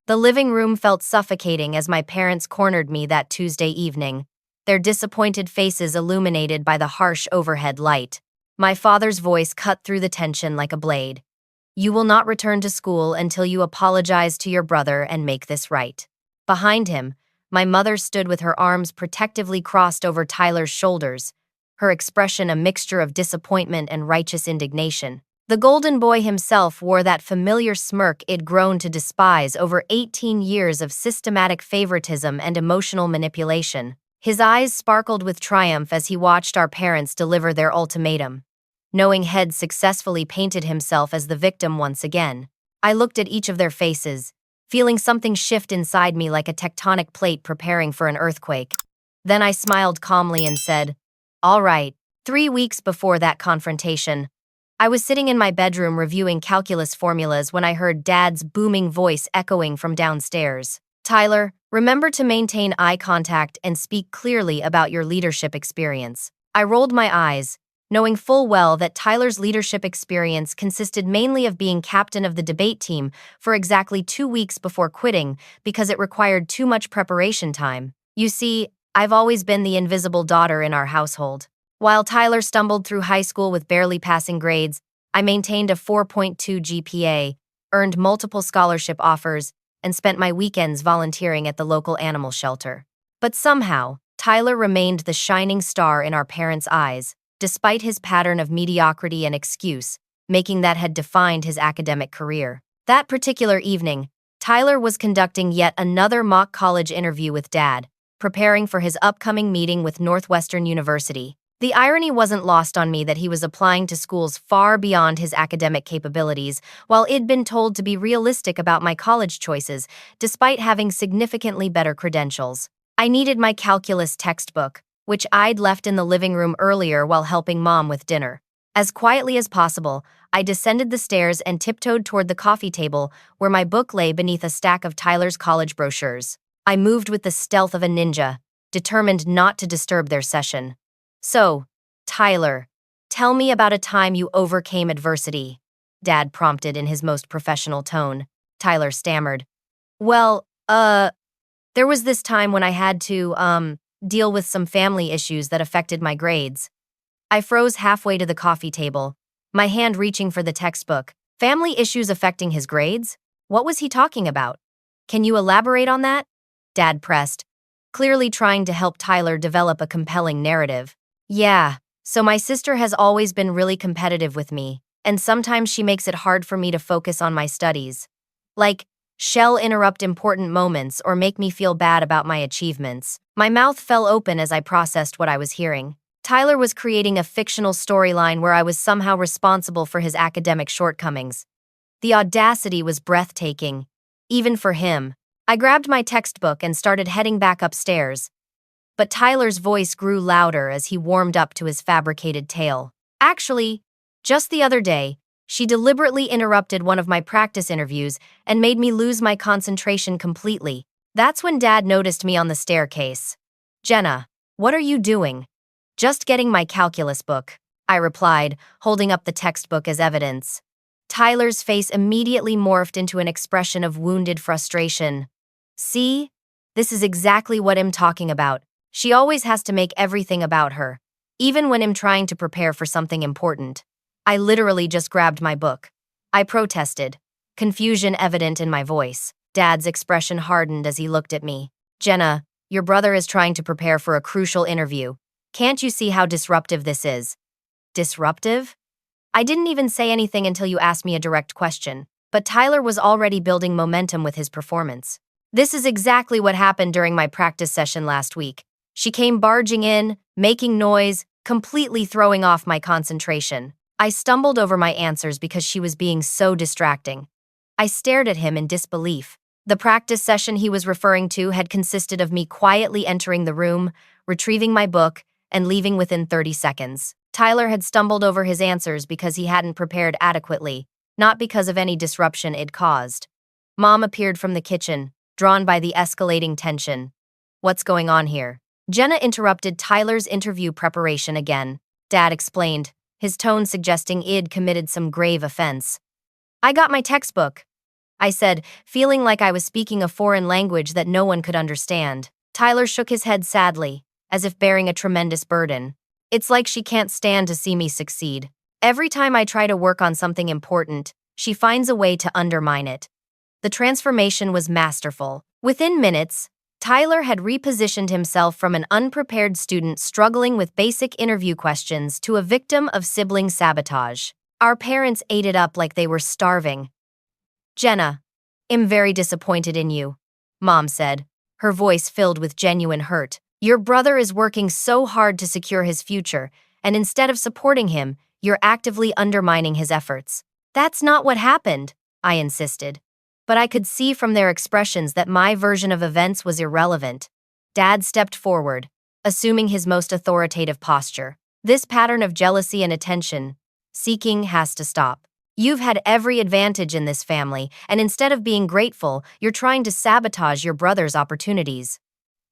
The living room felt suffocating as my parents cornered me that Tuesday evening, their disappointed faces illuminated by the harsh overhead light. My father's voice cut through the tension like a blade. "You will not return to school until you apologize to your brother and make this right." Behind him, my mother stood with her arms protectively crossed over Tyler's shoulders, her expression a mixture of disappointment and righteous indignation. The golden boy himself wore that familiar smirk I'd grown to despise over 18 years of systematic favoritism and emotional manipulation. His eyes sparkled with triumph as he watched our parents deliver their ultimatum. Knowing Head successfully painted himself as the victim once again, I looked at each of their faces, feeling something shift inside me like a tectonic plate preparing for an earthquake. Then I smiled calmly and said, "All right." 3 weeks before that confrontation, I was sitting in my bedroom reviewing calculus formulas when I heard Dad's booming voice echoing from downstairs. "Tyler, remember to maintain eye contact and speak clearly about your leadership experience." I rolled my eyes, knowing full well that Tyler's leadership experience consisted mainly of being captain of the debate team for exactly 2 weeks before quitting because it required too much preparation time. You see, I've always been the invisible daughter in our household. While Tyler stumbled through high school with barely passing grades, I maintained a 4.2 GPA, earned multiple scholarship offers, and spent my weekends volunteering at the local animal shelter. But somehow, Tyler remained the shining star in our parents' eyes, despite his pattern of mediocrity and excuse, making that had defined his academic career. That particular evening, Tyler was conducting yet another mock college interview with Dad, preparing for his upcoming meeting with Northwestern University. The irony wasn't lost on me that he was applying to schools far beyond his academic capabilities, while I'd been told to be realistic about my college choices, despite having significantly better credentials. I needed my calculus textbook, which I'd left in the living room earlier while helping Mom with dinner. As quietly as possible, I descended the stairs and tiptoed toward the coffee table where my book lay beneath a stack of Tyler's college brochures. I moved with the stealth of a ninja, determined not to disturb their session. "So, Tyler, tell me about a time you overcame adversity," Dad prompted in his most professional tone. Tyler stammered. "Well, there was this time when I had to, deal with some family issues that affected my grades." I froze halfway to the coffee table, my hand reaching for the textbook. Family issues affecting his grades? What was he talking about? "Can you elaborate on that?" Dad pressed, clearly trying to help Tyler develop a compelling narrative. "Yeah, so my sister has always been really competitive with me, and sometimes she makes it hard for me to focus on my studies. Like, she'll interrupt important moments or make me feel bad about my achievements." My mouth fell open as I processed what I was hearing. Tyler was creating a fictional storyline where I was somehow responsible for his academic shortcomings. The audacity was breathtaking, even for him. I grabbed my textbook and started heading back upstairs. But Tyler's voice grew louder as he warmed up to his fabricated tale. "Actually, just the other day, she deliberately interrupted one of my practice interviews and made me lose my concentration completely. That's when Dad noticed me on the staircase." "Jenna, what are you doing?" "Just getting my calculus book," I replied, holding up the textbook as evidence. Tyler's face immediately morphed into an expression of wounded frustration. "See? This is exactly what I'm talking about. She always has to make everything about her, even when I'm trying to prepare for something important." I literally just grabbed my book. I protested, confusion evident in my voice. Dad's expression hardened as he looked at me. "Jenna, your brother is trying to prepare for a crucial interview. Can't you see how disruptive this is?" "Disruptive?" I didn't even say anything until you asked me a direct question, but Tyler was already building momentum with his performance. "This is exactly what happened during my practice session last week. She came barging in, making noise, completely throwing off my concentration. I stumbled over my answers because she was being so distracting." I stared at him in disbelief. The practice session he was referring to had consisted of me quietly entering the room, retrieving my book, and leaving within 30 seconds. Tyler had stumbled over his answers because he hadn't prepared adequately, not because of any disruption it'd caused. Mom appeared from the kitchen, drawn by the escalating tension. "What's going on here?" Jenna interrupted Tyler's interview preparation again. Dad explained, his tone suggesting I'd committed some grave offense. "I got my textbook." I said, feeling like I was speaking a foreign language that no one could understand. Tyler shook his head sadly, as if bearing a tremendous burden. It's like she can't stand to see me succeed. Every time I try to work on something important, she finds a way to undermine it. The transformation was masterful. Within minutes, Tyler had repositioned himself from an unprepared student struggling with basic interview questions to a victim of sibling sabotage. Our parents ate it up like they were starving. Jenna, I'm very disappointed in you, Mom said, her voice filled with genuine hurt. Your brother is working so hard to secure his future, and instead of supporting him, you're actively undermining his efforts. That's not what happened, I insisted. But I could see from their expressions that my version of events was irrelevant. Dad stepped forward, assuming his most authoritative posture. This pattern of jealousy and attention seeking has to stop. You've had every advantage in this family, and instead of being grateful, you're trying to sabotage your brother's opportunities.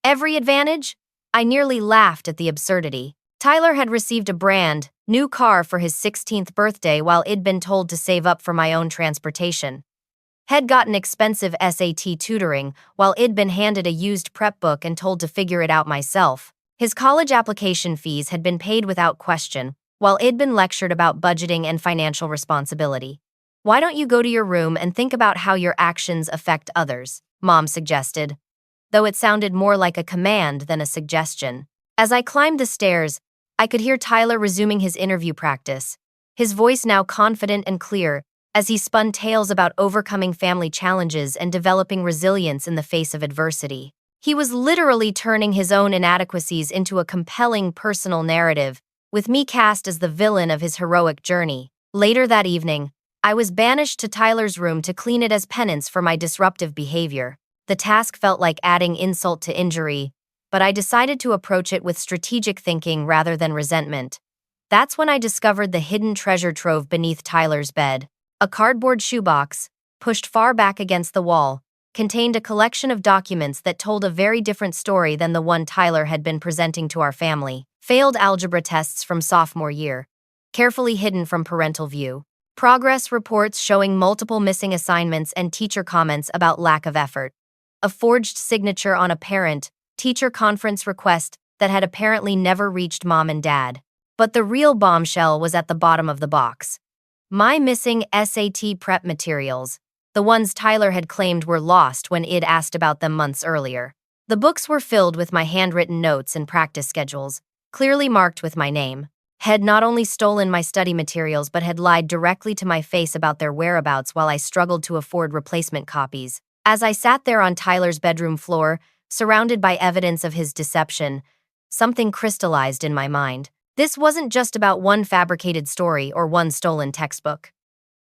Every advantage? I nearly laughed at the absurdity. Tyler had received a brand new car for his 16th birthday while I'd been told to save up for my own transportation. Had gotten expensive SAT tutoring while I'd been handed a used prep book and told to figure it out myself. His college application fees had been paid without question, while I'd been lectured about budgeting and financial responsibility. Why don't you go to your room and think about how your actions affect others? Mom suggested, though it sounded more like a command than a suggestion. As I climbed the stairs, I could hear Tyler resuming his interview practice, his voice now confident and clear, as he spun tales about overcoming family challenges and developing resilience in the face of adversity. He was literally turning his own inadequacies into a compelling personal narrative, with me cast as the villain of his heroic journey. Later that evening, I was banished to Tyler's room to clean it as penance for my disruptive behavior. The task felt like adding insult to injury, but I decided to approach it with strategic thinking rather than resentment. That's when I discovered the hidden treasure trove beneath Tyler's bed. A cardboard shoebox, pushed far back against the wall, contained a collection of documents that told a very different story than the one Tyler had been presenting to our family. Failed algebra tests from sophomore year, carefully hidden from parental view. Progress reports showing multiple missing assignments and teacher comments about lack of effort. A forged signature on a parent-teacher conference request that had apparently never reached Mom and Dad. But the real bombshell was at the bottom of the box. My missing SAT prep materials, the ones Tyler had claimed were lost when I'd asked about them months earlier. The books were filled with my handwritten notes and practice schedules, clearly marked with my name. Had not only stolen my study materials but had lied directly to my face about their whereabouts while I struggled to afford replacement copies. As I sat there on Tyler's bedroom floor, surrounded by evidence of his deception, something crystallized in my mind. This wasn't just about one fabricated story or one stolen textbook.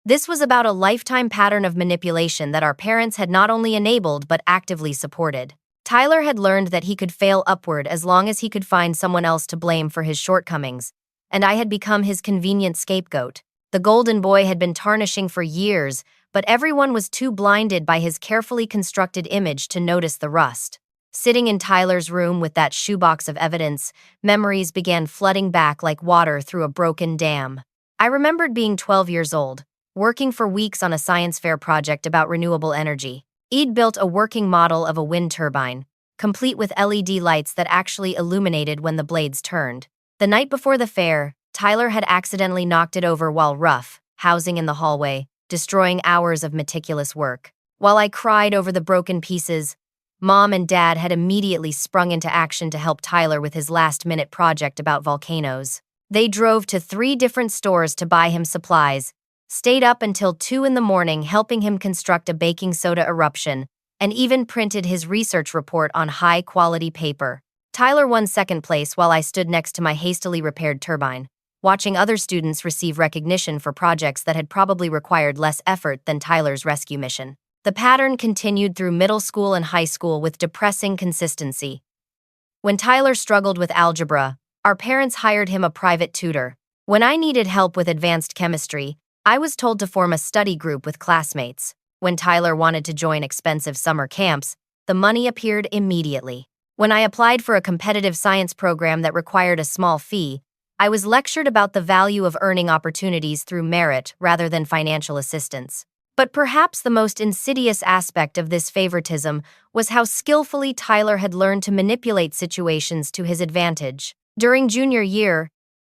This was about a lifetime pattern of manipulation that our parents had not only enabled but actively supported. Tyler had learned that he could fail upward as long as he could find someone else to blame for his shortcomings, and I had become his convenient scapegoat. The golden boy had been tarnishing for years, but everyone was too blinded by his carefully constructed image to notice the rust. Sitting in Tyler's room with that shoebox of evidence, memories began flooding back like water through a broken dam. I remembered being 12 years old, working for weeks on a science fair project about renewable energy. I'd built a working model of a wind turbine, complete with LED lights that actually illuminated when the blades turned. The night before the fair, Tyler had accidentally knocked it over while housing in the hallway, destroying hours of meticulous work. While I cried over the broken pieces, Mom and Dad had immediately sprung into action to help Tyler with his last-minute project about volcanoes. They drove to 3 different stores to buy him supplies, stayed up until 2 in the morning helping him construct a baking soda eruption, and even printed his research report on high-quality paper. Tyler won second place while I stood next to my hastily repaired turbine, watching other students receive recognition for projects that had probably required less effort than Tyler's rescue mission. The pattern continued through middle school and high school with depressing consistency. When Tyler struggled with algebra, our parents hired him a private tutor. When I needed help with advanced chemistry, I was told to form a study group with classmates. When Tyler wanted to join expensive summer camps, the money appeared immediately. When I applied for a competitive science program that required a small fee, I was lectured about the value of earning opportunities through merit rather than financial assistance. But perhaps the most insidious aspect of this favoritism was how skillfully Tyler had learned to manipulate situations to his advantage. During junior year,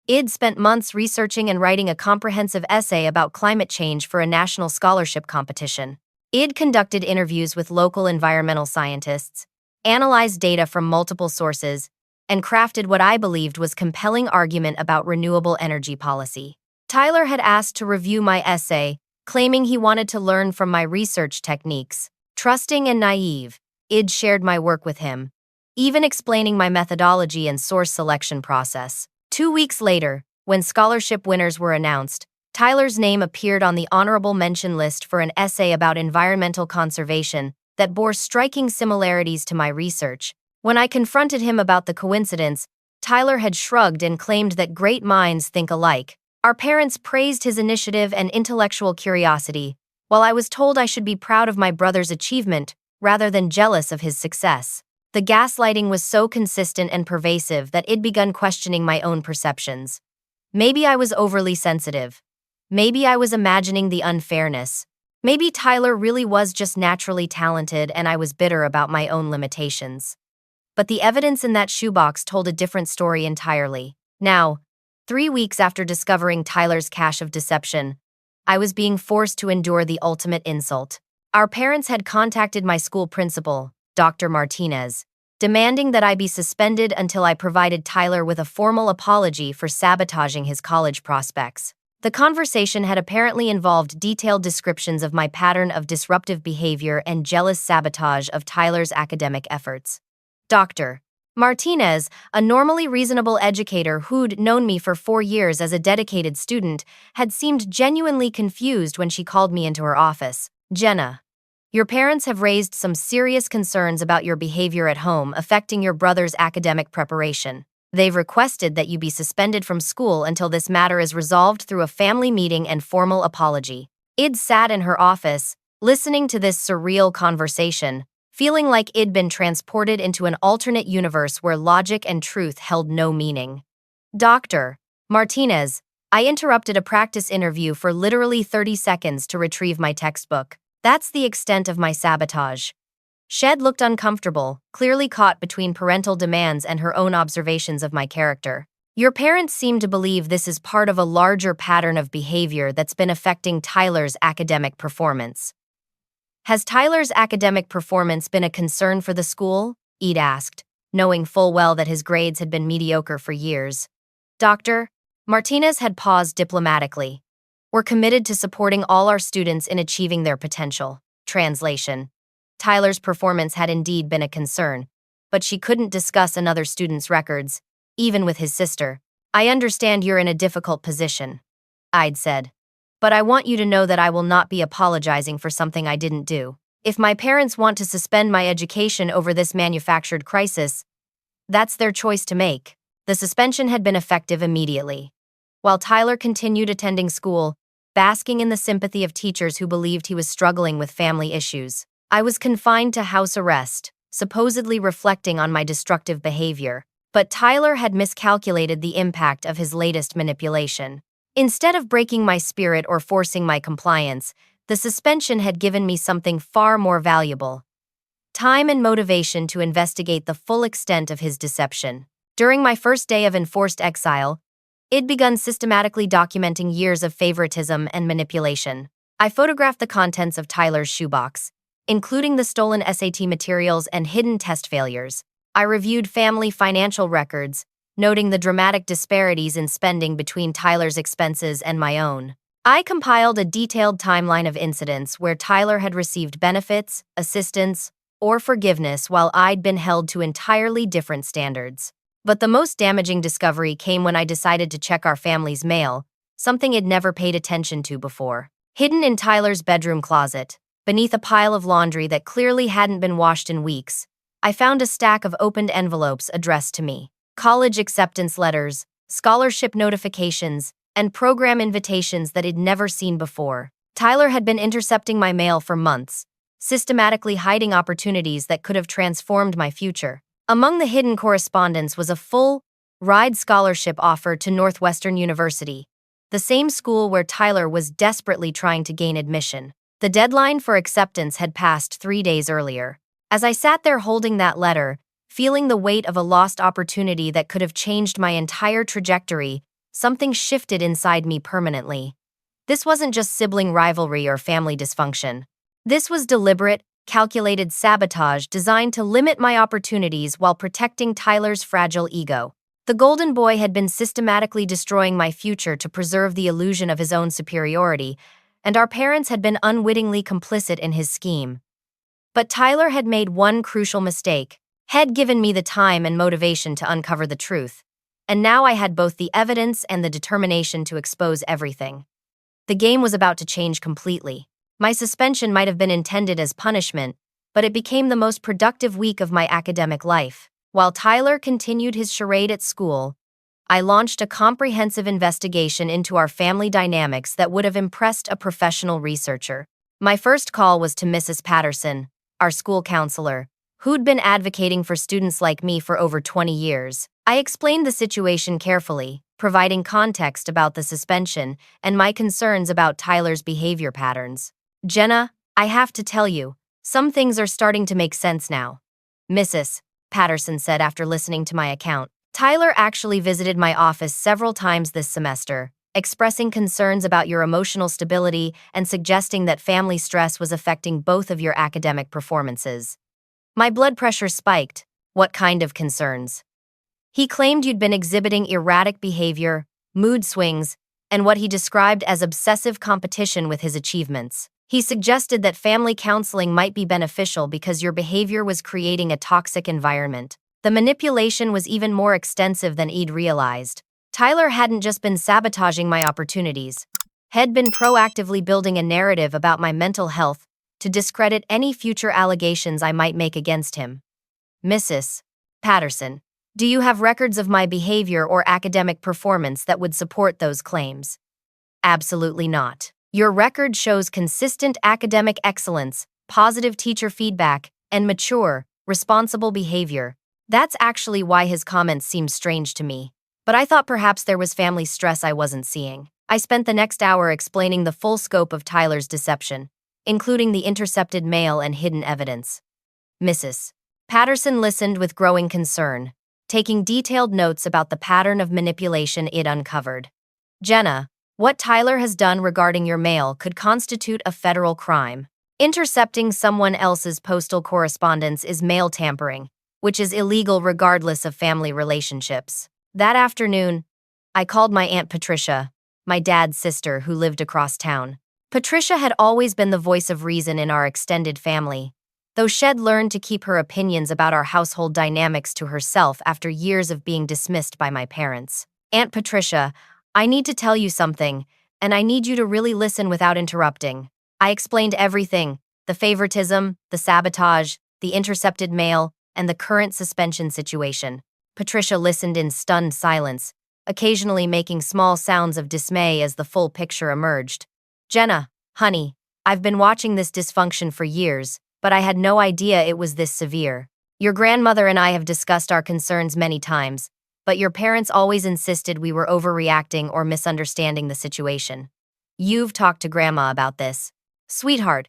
Id spent months researching and writing a comprehensive essay about climate change for a national scholarship competition. Id conducted interviews with local environmental scientists, analyzed data from multiple sources, and crafted what I believed was compelling argument about renewable energy policy. Tyler had asked to review my essay, claiming he wanted to learn from my research techniques. Trusting and naive, Id shared my work with him, even explaining my methodology and source selection process. 2 weeks later, when scholarship winners were announced, Tyler's name appeared on the honorable mention list for an essay about environmental conservation that bore striking similarities to my research. When I confronted him about the coincidence, Tyler had shrugged and claimed that great minds think alike. Our parents praised his initiative and intellectual curiosity, while I was told I should be proud of my brother's achievement rather than jealous of his success. The gaslighting was so consistent and pervasive that I'd begun questioning my own perceptions. Maybe I was overly sensitive. Maybe I was imagining the unfairness. Maybe Tyler really was just naturally talented and I was bitter about my own limitations. But the evidence in that shoebox told a different story entirely. Now, 3 weeks after discovering Tyler's cache of deception, I was being forced to endure the ultimate insult. Our parents had contacted my school principal, Dr. Martinez, demanding that I be suspended until I provided Tyler with a formal apology for sabotaging his college prospects. The conversation had apparently involved detailed descriptions of my pattern of disruptive behavior and jealous sabotage of Tyler's academic efforts. Dr. Martinez, a normally reasonable educator who'd known me for 4 years as a dedicated student, had seemed genuinely confused when she called me into her office. Jenna, your parents have raised some serious concerns about your behavior at home affecting your brother's academic preparation. They've requested that you be suspended from school until this matter is resolved through a family meeting and formal apology. Id sat in her office, listening to this surreal conversation, feeling like I'd been transported into an alternate universe where logic and truth held no meaning. Dr. Martinez, I interrupted a practice interview for literally 30 seconds to retrieve my textbook. That's the extent of my sabotage. Shed looked uncomfortable, clearly caught between parental demands and her own observations of my character. Your parents seem to believe this is part of a larger pattern of behavior that's been affecting Tyler's academic performance. Has Tyler's academic performance been a concern for the school? Ed asked, knowing full well that his grades had been mediocre for years. Dr. Martinez had paused diplomatically. We're committed to supporting all our students in achieving their potential. Translation. Tyler's performance had indeed been a concern, but she couldn't discuss another student's records, even with his sister. I understand you're in a difficult position, I'd said. But I want you to know that I will not be apologizing for something I didn't do. If my parents want to suspend my education over this manufactured crisis, that's their choice to make. The suspension had been effective immediately. While Tyler continued attending school, basking in the sympathy of teachers who believed he was struggling with family issues, I was confined to house arrest, supposedly reflecting on my destructive behavior. But Tyler had miscalculated the impact of his latest manipulation. Instead of breaking my spirit or forcing my compliance, the suspension had given me something far more valuable: time and motivation to investigate the full extent of his deception. During my first day of enforced exile, I'd begun systematically documenting years of favoritism and manipulation. I photographed the contents of Tyler's shoebox, including the stolen SAT materials and hidden test failures. I reviewed family financial records, noting the dramatic disparities in spending between Tyler's expenses and my own. I compiled a detailed timeline of incidents where Tyler had received benefits, assistance, or forgiveness while I'd been held to entirely different standards. But the most damaging discovery came when I decided to check our family's mail, something I'd never paid attention to before. Hidden in Tyler's bedroom closet, beneath a pile of laundry that clearly hadn't been washed in weeks, I found a stack of opened envelopes addressed to me. College acceptance letters, scholarship notifications, and program invitations that I'd never seen before. Tyler had been intercepting my mail for months, systematically hiding opportunities that could have transformed my future. Among the hidden correspondence was a full-ride scholarship offer to Northwestern University, the same school where Tyler was desperately trying to gain admission. The deadline for acceptance had passed 3 days earlier. As I sat there holding that letter, feeling the weight of a lost opportunity that could have changed my entire trajectory, something shifted inside me permanently. This wasn't just sibling rivalry or family dysfunction. This was deliberate, calculated sabotage designed to limit my opportunities while protecting Tyler's fragile ego. The golden boy had been systematically destroying my future to preserve the illusion of his own superiority, and our parents had been unwittingly complicit in his scheme. But Tyler had made one crucial mistake. Had given me the time and motivation to uncover the truth, and now I had both the evidence and the determination to expose everything. The game was about to change completely. My suspension might have been intended as punishment, but it became the most productive week of my academic life. While Tyler continued his charade at school, I launched a comprehensive investigation into our family dynamics that would have impressed a professional researcher. My first call was to Mrs. Patterson, our school counselor, who'd been advocating for students like me for over 20 years. I explained the situation carefully, providing context about the suspension and my concerns about Tyler's behavior patterns. "Jenna, I have to tell you, some things are starting to make sense now," Mrs. Patterson said after listening to my account. "Tyler actually visited my office several times this semester, expressing concerns about your emotional stability and suggesting that family stress was affecting both of your academic performances." My blood pressure spiked. "What kind of concerns?" "He claimed you'd been exhibiting erratic behavior, mood swings, and what he described as obsessive competition with his achievements. He suggested that family counseling might be beneficial because your behavior was creating a toxic environment." The manipulation was even more extensive than I'd realized. Tyler hadn't just been sabotaging my opportunities. Had been proactively building a narrative about my mental health to discredit any future allegations I might make against him. "Mrs. Patterson, do you have records of my behavior or academic performance that would support those claims?" "Absolutely not. Your record shows consistent academic excellence, positive teacher feedback, and mature, responsible behavior." That's actually why his comments seemed strange to me. But I thought perhaps there was family stress I wasn't seeing. I spent the next hour explaining the full scope of Tyler's deception, including the intercepted mail and hidden evidence. Mrs. Patterson listened with growing concern, taking detailed notes about the pattern of manipulation it uncovered. "Jenna, what Tyler has done regarding your mail could constitute a federal crime. Intercepting someone else's postal correspondence is mail tampering, which is illegal regardless of family relationships." That afternoon, I called my Aunt Patricia, my dad's sister who lived across town. Patricia had always been the voice of reason in our extended family, though she'd learned to keep her opinions about our household dynamics to herself after years of being dismissed by my parents. "Aunt Patricia, I need to tell you something, and I need you to really listen without interrupting." I explained everything: the favoritism, the sabotage, the intercepted mail, and the current suspension situation. Patricia listened in stunned silence, occasionally making small sounds of dismay as the full picture emerged. "Jenna, honey, I've been watching this dysfunction for years, but I had no idea it was this severe. Your grandmother and I have discussed our concerns many times, but your parents always insisted we were overreacting or misunderstanding the situation. You've talked to Grandma about this. Sweetheart,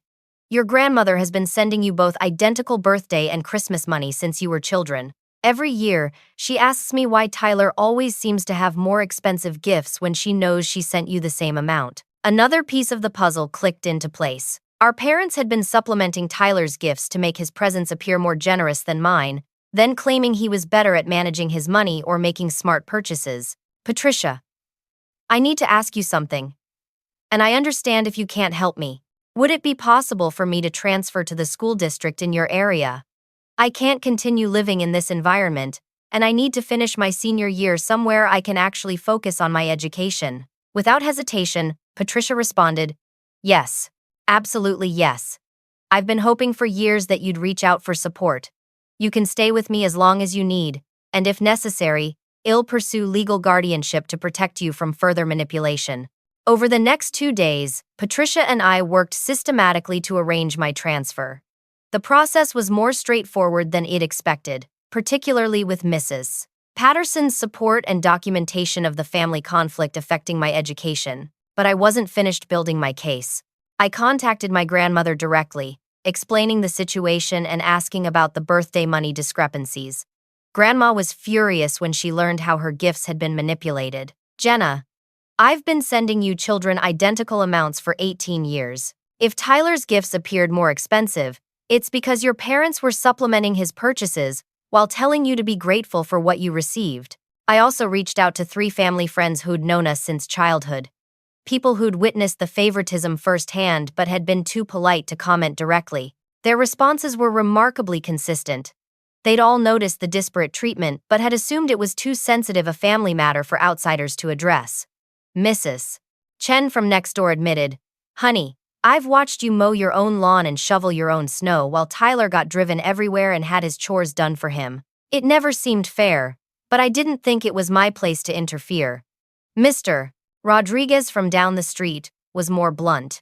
your grandmother has been sending you both identical birthday and Christmas money since you were children. Every year, she asks me why Tyler always seems to have more expensive gifts when she knows she sent you the same amount." Another piece of the puzzle clicked into place. Our parents had been supplementing Tyler's gifts to make his presents appear more generous than mine, then claiming he was better at managing his money or making smart purchases. "Patricia, I need to ask you something, and I understand if you can't help me. Would it be possible for me to transfer to the school district in your area? I can't continue living in this environment, and I need to finish my senior year somewhere I can actually focus on my education." Without hesitation, Patricia responded, "Yes, absolutely yes. I've been hoping for years that you'd reach out for support. You can stay with me as long as you need, and if necessary, I'll pursue legal guardianship to protect you from further manipulation." Over the next 2 days, Patricia and I worked systematically to arrange my transfer. The process was more straightforward than I'd expected, particularly with Mrs. Patterson's support and documentation of the family conflict affecting my education, but I wasn't finished building my case. I contacted my grandmother directly, explaining the situation and asking about the birthday money discrepancies. Grandma was furious when she learned how her gifts had been manipulated. Jenna, I've been sending you children identical amounts for 18 years. If Tyler's gifts appeared more expensive, it's because your parents were supplementing his purchases while telling you to be grateful for what you received. I also reached out to 3 family friends who'd known us since childhood. People who'd witnessed the favoritism firsthand but had been too polite to comment directly. Their responses were remarkably consistent. They'd all noticed the disparate treatment but had assumed it was too sensitive a family matter for outsiders to address. Mrs. Chen from next door admitted, "Honey, I've watched you mow your own lawn and shovel your own snow while Tyler got driven everywhere and had his chores done for him. It never seemed fair, but I didn't think it was my place to interfere." Mr. Rodriguez from down the street was more blunt.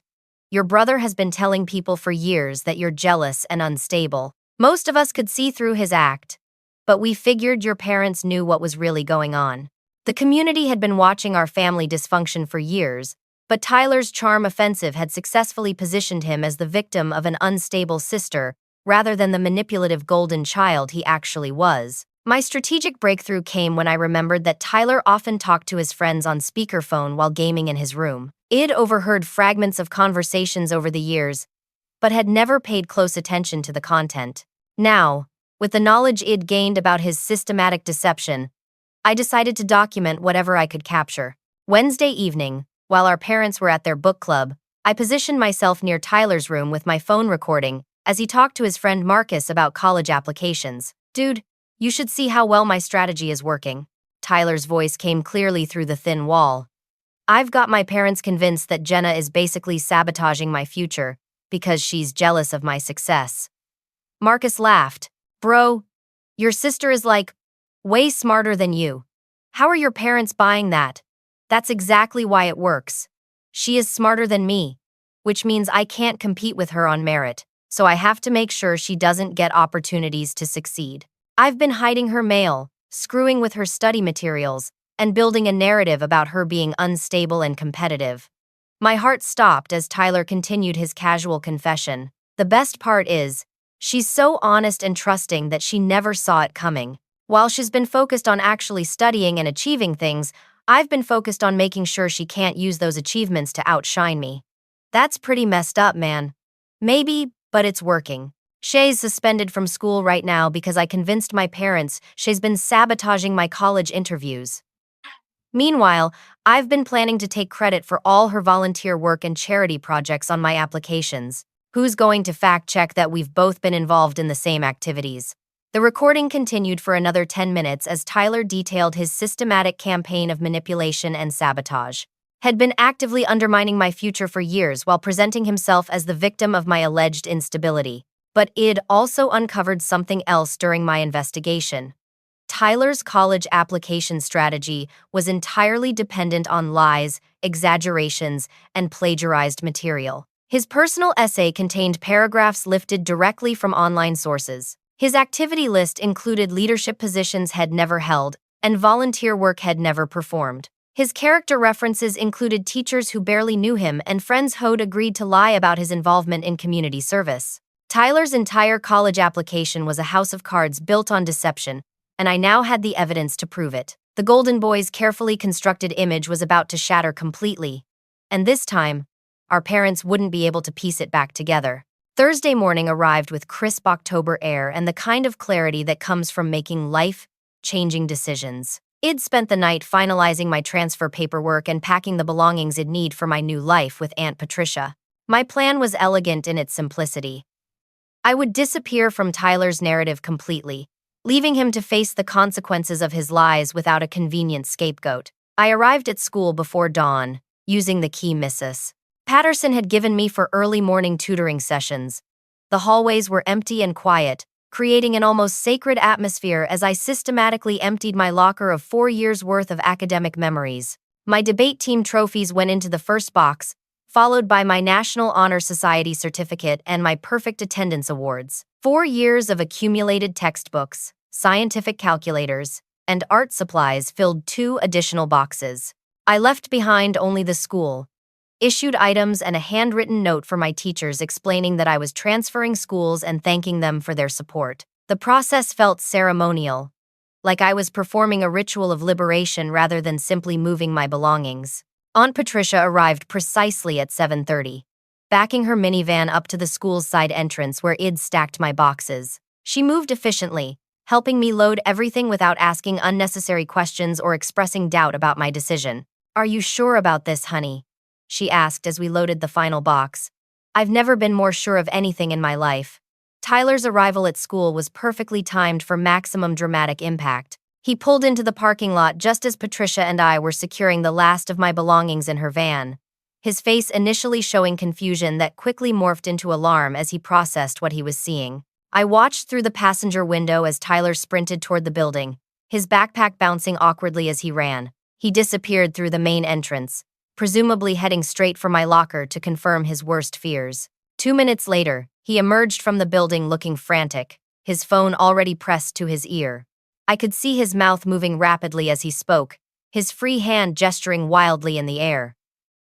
"Your brother has been telling people for years that you're jealous and unstable. Most of us could see through his act, but we figured your parents knew what was really going on. The community had been watching our family dysfunction for years, but Tyler's charm offensive had successfully positioned him as the victim of an unstable sister rather than the manipulative golden child he actually was. My strategic breakthrough came when I remembered that Tyler often talked to his friends on speakerphone while gaming in his room. I'd overheard fragments of conversations over the years, but had never paid close attention to the content. Now, with the knowledge I'd gained about his systematic deception, I decided to document whatever I could capture. Wednesday evening, while our parents were at their book club, I positioned myself near Tyler's room with my phone recording as he talked to his friend Marcus about college applications. "Dude, you should see how well my strategy is working." Tyler's voice came clearly through the thin wall. "I've got my parents convinced that Jenna is basically sabotaging my future because she's jealous of my success." Marcus laughed. "Bro, your sister is like, way smarter than you. How are your parents buying that? That's exactly why it works. She is smarter than me, which means I can't compete with her on merit, so I have to make sure she doesn't get opportunities to succeed. I've been hiding her mail, screwing with her study materials, and building a narrative about her being unstable and competitive." My heart stopped as Tyler continued his casual confession. "The best part is, she's so honest and trusting that she never saw it coming. While she's been focused on actually studying and achieving things, I've been focused on making sure she can't use those achievements to outshine me. That's pretty messed up, man. Maybe, but it's working. Shay's suspended from school right now because I convinced my parents she's been sabotaging my college interviews. Meanwhile, I've been planning to take credit for all her volunteer work and charity projects on my applications. Who's going to fact-check that we've both been involved in the same activities?" The recording continued for another 10 minutes as Tyler detailed his systematic campaign of manipulation and sabotage. Had been actively undermining my future for years while presenting himself as the victim of my alleged instability. But I'd also uncovered something else during my investigation. Tyler's college application strategy was entirely dependent on lies, exaggerations, and plagiarized material. His personal essay contained paragraphs lifted directly from online sources. His activity list included leadership positions he'd never held and volunteer work he'd never performed. His character references included teachers who barely knew him and friends who'd agreed to lie about his involvement in community service. Tyler's entire college application was a house of cards built on deception, and I now had the evidence to prove it. The Golden Boy's carefully constructed image was about to shatter completely, and this time, our parents wouldn't be able to piece it back together. Thursday morning arrived with crisp October air and the kind of clarity that comes from making life-changing decisions. I'd spent the night finalizing my transfer paperwork and packing the belongings I'd need for my new life with Aunt Patricia. My plan was elegant in its simplicity. I would disappear from Tyler's narrative completely, leaving him to face the consequences of his lies without a convenient scapegoat. I arrived at school before dawn, using the key Mrs. Patterson had given me for early morning tutoring sessions. The hallways were empty and quiet, creating an almost sacred atmosphere as I systematically emptied my locker of 4 years' worth of academic memories. My debate team trophies went into the first box, followed by my National Honor Society certificate and my perfect attendance awards. 4 years of accumulated textbooks, scientific calculators, and art supplies filled 2 additional boxes. I left behind only the school, issued items, and a handwritten note for my teachers explaining that I was transferring schools and thanking them for their support. The process felt ceremonial, like I was performing a ritual of liberation rather than simply moving my belongings. Aunt Patricia arrived precisely at 7:30, backing her minivan up to the school's side entrance where I'd stacked my boxes. She moved efficiently, helping me load everything without asking unnecessary questions or expressing doubt about my decision. "Are you sure about this, honey?" she asked as we loaded the final box. I've never been more sure of anything in my life. Tyler's arrival at school was perfectly timed for maximum dramatic impact. He pulled into the parking lot just as Patricia and I were securing the last of my belongings in her van, his face initially showing confusion that quickly morphed into alarm as he processed what he was seeing. I watched through the passenger window as Tyler sprinted toward the building, his backpack bouncing awkwardly as he ran. He disappeared through the main entrance, presumably heading straight for my locker to confirm his worst fears. 2 minutes later, he emerged from the building looking frantic, his phone already pressed to his ear. I could see his mouth moving rapidly as he spoke, his free hand gesturing wildly in the air.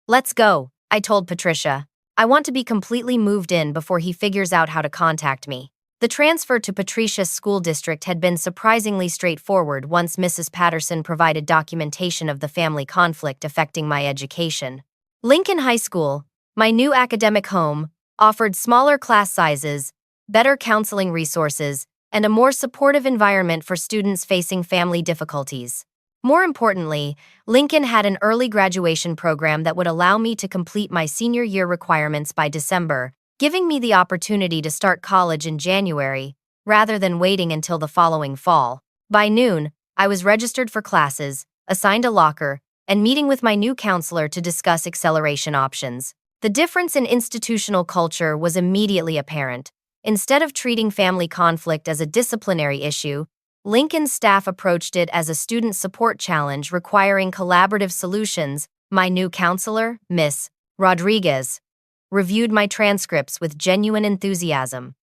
"Let's go," I told Patricia. "I want to be completely moved in before he figures out how to contact me." The transfer to Patricia's school district had been surprisingly straightforward once Mrs. Patterson provided documentation of the family conflict affecting my education. Lincoln High School, my new academic home, offered smaller class sizes, better counseling resources, and a more supportive environment for students facing family difficulties. More importantly, Lincoln had an early graduation program that would allow me to complete my senior year requirements by December, giving me the opportunity to start college in January, rather than waiting until the following fall. By noon, I was registered for classes, assigned a locker, and meeting with my new counselor to discuss acceleration options. The difference in institutional culture was immediately apparent. Instead of treating family conflict as a disciplinary issue, Lincoln's staff approached it as a student support challenge requiring collaborative solutions. My new counselor, Miss Rodriguez, reviewed my transcripts with genuine enthusiasm.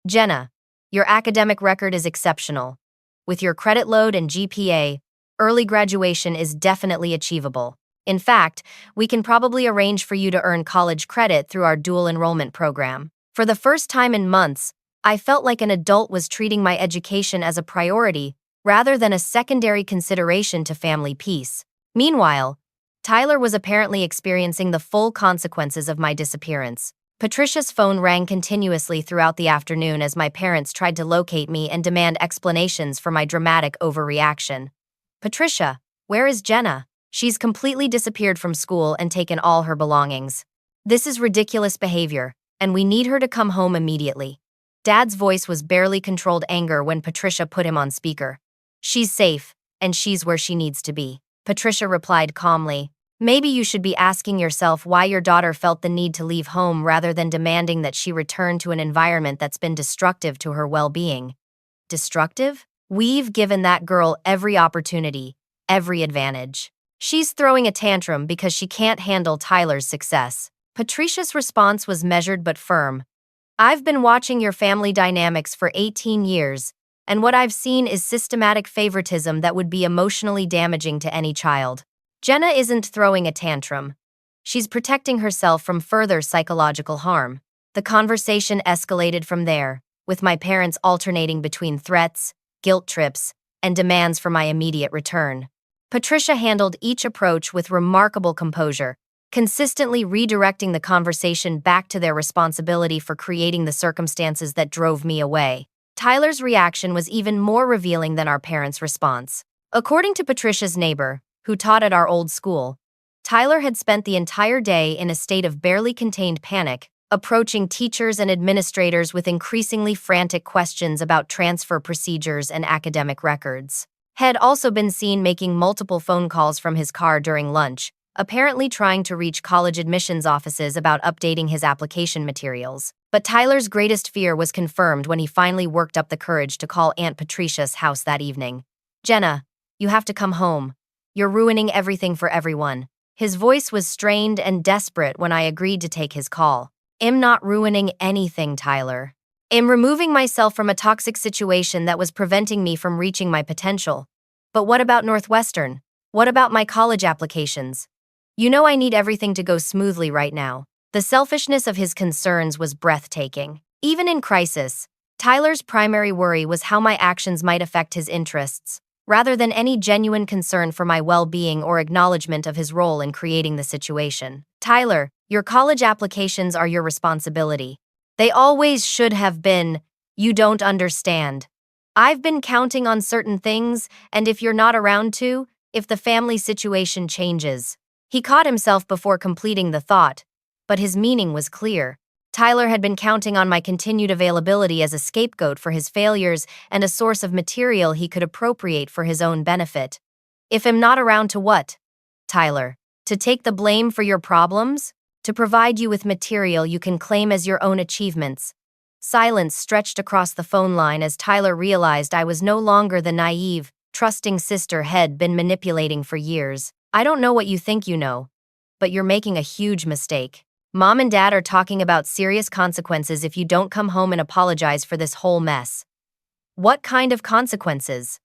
"Jenna, your academic record is exceptional. With your credit load and GPA, early graduation is definitely achievable. In fact, we can probably arrange for you to earn college credit through our dual enrollment program." For the first time in months, I felt like an adult was treating my education as a priority rather than a secondary consideration to family peace. Meanwhile, Tyler was apparently experiencing the full consequences of my disappearance. Patricia's phone rang continuously throughout the afternoon as my parents tried to locate me and demand explanations for my dramatic overreaction. "Patricia, where is Jenna? She's completely disappeared from school and taken all her belongings. This is ridiculous behavior, and we need her to come home immediately." Dad's voice was barely controlled anger when Patricia put him on speaker. "She's safe, and she's where she needs to be," Patricia replied calmly. "Maybe you should be asking yourself why your daughter felt the need to leave home rather than demanding that she return to an environment that's been destructive to her well-being." Destructive? We've given that girl every opportunity, every advantage. She's throwing a tantrum because she can't handle Tyler's success. Patricia's response was measured but firm. "I've been watching your family dynamics for 18 years, and what I've seen is systematic favoritism that would be emotionally damaging to any child. Jenna isn't throwing a tantrum. She's protecting herself from further psychological harm." The conversation escalated from there, with my parents alternating between threats, guilt trips, and demands for my immediate return. Patricia handled each approach with remarkable composure, consistently redirecting the conversation back to their responsibility for creating the circumstances that drove me away. Tyler's reaction was even more revealing than our parents' response. According to Patricia's neighbor, who taught at our old school, Tyler had spent the entire day in a state of barely contained panic, approaching teachers and administrators with increasingly frantic questions about transfer procedures and academic records. Had also been seen making multiple phone calls from his car during lunch, apparently trying to reach college admissions offices about updating his application materials. But Tyler's greatest fear was confirmed when he finally worked up the courage to call Aunt Patricia's house that evening. "Jenna, you have to come home. You're ruining everything for everyone." His voice was strained and desperate when I agreed to take his call. "I'm not ruining anything, Tyler. I'm removing myself from a toxic situation that was preventing me from reaching my potential. But what about Northwestern? What about my college applications? You know I need everything to go smoothly right now. The selfishness of his concerns was breathtaking. Even in crisis, Tyler's primary worry was how my actions might affect his interests, rather than any genuine concern for my well-being or acknowledgement of his role in creating the situation. Tyler, your college applications are your responsibility. They always should have been. You don't understand. I've been counting on certain things, and if you're not around to, if the family situation changes. He caught himself before completing the thought, but his meaning was clear. Tyler had been counting on my continued availability as a scapegoat for his failures and a source of material he could appropriate for his own benefit. If I'm not around to what? Tyler, to take the blame for your problems? To provide you with material you can claim as your own achievements. Silence stretched across the phone line as Tyler realized I was no longer the naive, trusting sister had been manipulating for years. I don't know what you think you know, but you're making a huge mistake. Mom and Dad are talking about serious consequences if you don't come home and apologize for this whole mess. What kind of consequences?